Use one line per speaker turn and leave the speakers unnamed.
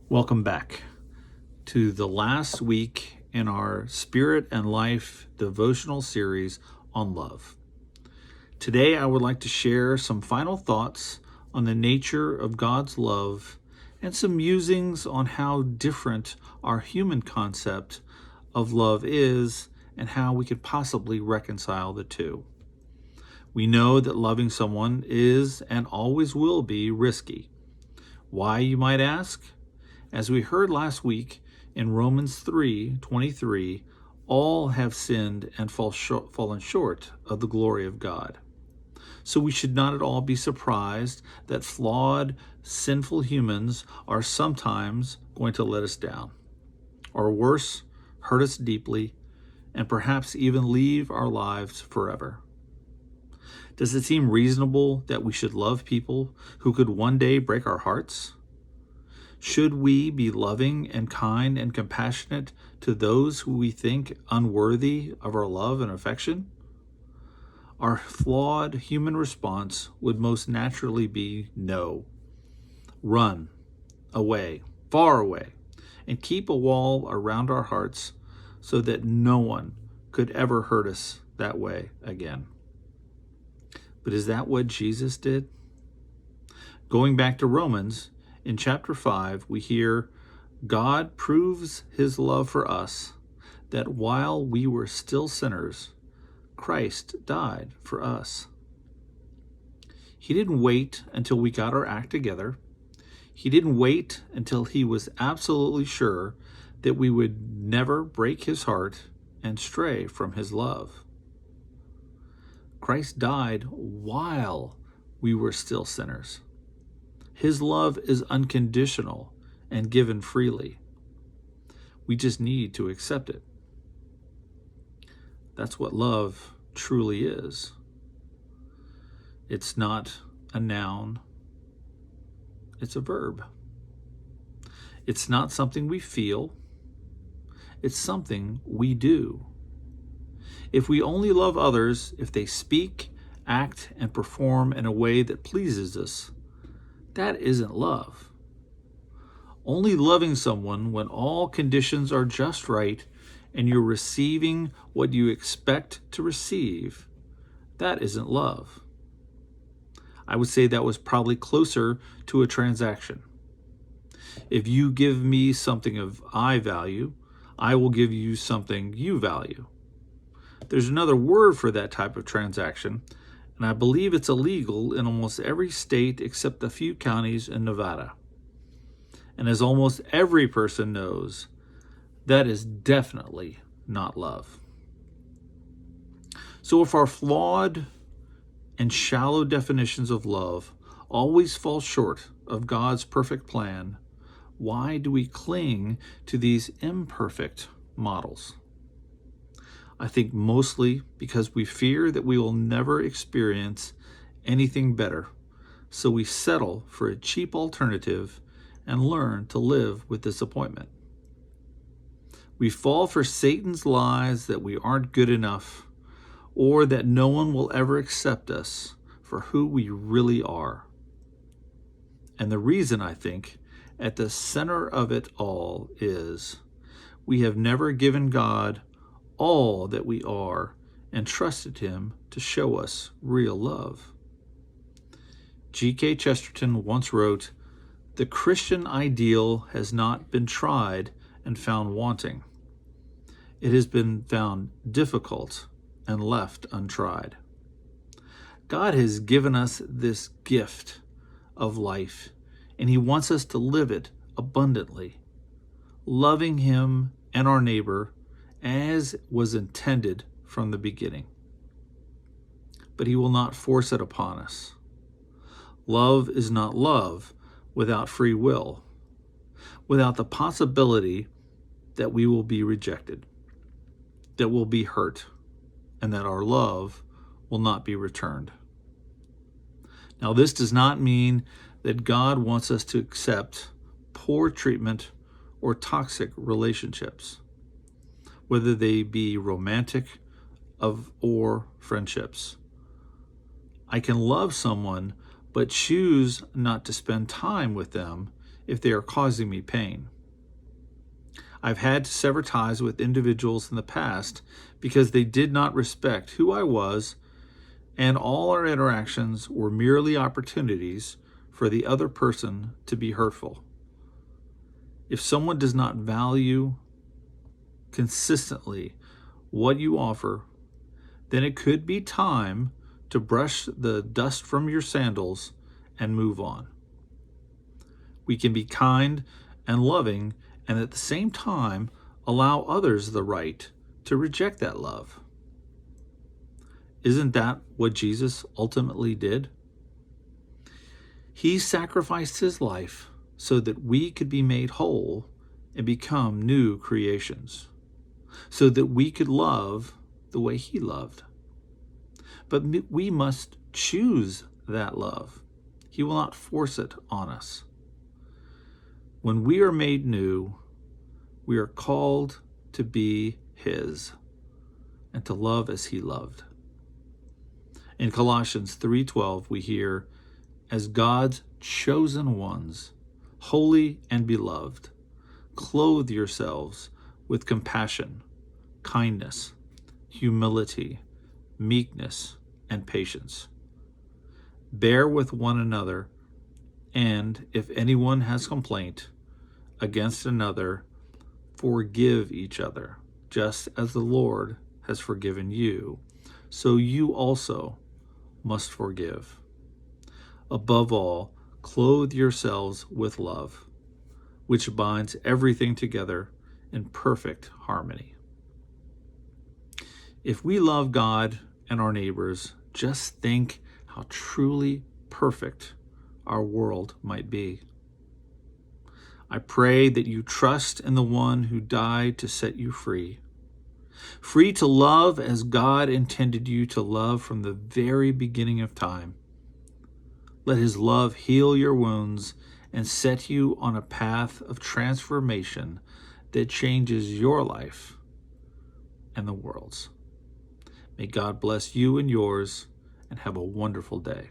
Welcome back to the last week in our Spirit and Life devotional series on love. Today, I would like to share some final thoughts on the nature of God's love and some musings on how different our human concept of love is and how we could possibly reconcile the two. We know that loving someone is and always will be risky. Why, you might ask? As we heard last week in Romans 3:23, all have sinned and fallen short of the glory of God. So we should not at all be surprised that flawed, sinful humans are sometimes going to let us down, or worse, hurt us deeply, and perhaps even leave our lives forever. Does it seem reasonable that we should love people who could one day break our hearts? Should we be loving and kind and compassionate to those who we think unworthy of our love and affection? Our flawed human response would most naturally be no. Run away, far away, and keep a wall around our hearts so that no one could ever hurt us that way again. But is that what Jesus did? Going back to Romans, in chapter 5, we hear God proves his love for us, that while we were still sinners, Christ died for us. He didn't wait until we got our act together. He didn't wait until he was absolutely sure that we would never break his heart and stray from his love. Christ died while we were still sinners. His love is unconditional and given freely. We just need to accept it. That's what love truly is. It's not a noun, it's a verb. It's not something we feel, it's something we do. If we only love others if they speak, act, and perform in a way that pleases us, that isn't love. Only loving someone when all conditions are just right and you're receiving what you expect to receive, that isn't love. I would say that was probably closer to a transaction. If you give me something of I value, I will give you something you value. There's another word for that type of transaction, and I believe it's illegal in almost every state except a few counties in Nevada. And as almost every person knows, that is definitely not love. So if our flawed and shallow definitions of love always fall short of God's perfect plan, why do we cling to these imperfect models? I think mostly because we fear that we will never experience anything better, so we settle for a cheap alternative and learn to live with disappointment. We fall for Satan's lies that we aren't good enough, or that no one will ever accept us for who we really are. And the reason, I think, at the center of it all is we have never given God all that we are and trusted him to show us real love. G.K. Chesterton once wrote, "The Christian ideal has not been tried and found wanting. It has been found difficult and left untried." God has given us this gift of life, and he wants us to live it abundantly, loving him and our neighbor as was intended from the beginning. But he will not force it upon us. Love is not love without free will, without the possibility that we will be rejected, that we'll be hurt, and that our love will not be returned. Now, this does not mean that God wants us to accept poor treatment or toxic relationships, whether they be romantic or friendships. I can love someone but choose not to spend time with them if they are causing me pain. I've had to sever ties with individuals in the past because they did not respect who I was, and all our interactions were merely opportunities for the other person to be hurtful. If someone does not value consistently what you offer, then it could be time to brush the dust from your sandals and move on. We can be kind and loving and at the same time allow others the right to reject that love. Isn't that what Jesus ultimately did? He sacrificed his life so that we could be made whole and become new creations, so that we could love the way he loved. But we must choose that love. He will not force it on us. When we are made new, we are called to be his and to love as he loved. In Colossians 3:12, we hear, as God's chosen ones, holy and beloved, clothe yourselves with compassion, kindness, humility, meekness, and patience. Bear with one another, and if anyone has complaint against another, forgive each other, just as the Lord has forgiven you, so you also must forgive. Above all, clothe yourselves with love, which binds everything together in perfect harmony. If we love God and our neighbors, just think how truly perfect our world might be. I pray that you trust in the one who died to set you free, free to love as God intended you to love from the very beginning of time. Let his love heal your wounds and set you on a path of transformation that changes your life and the world's. May God bless you and yours, and have a wonderful day.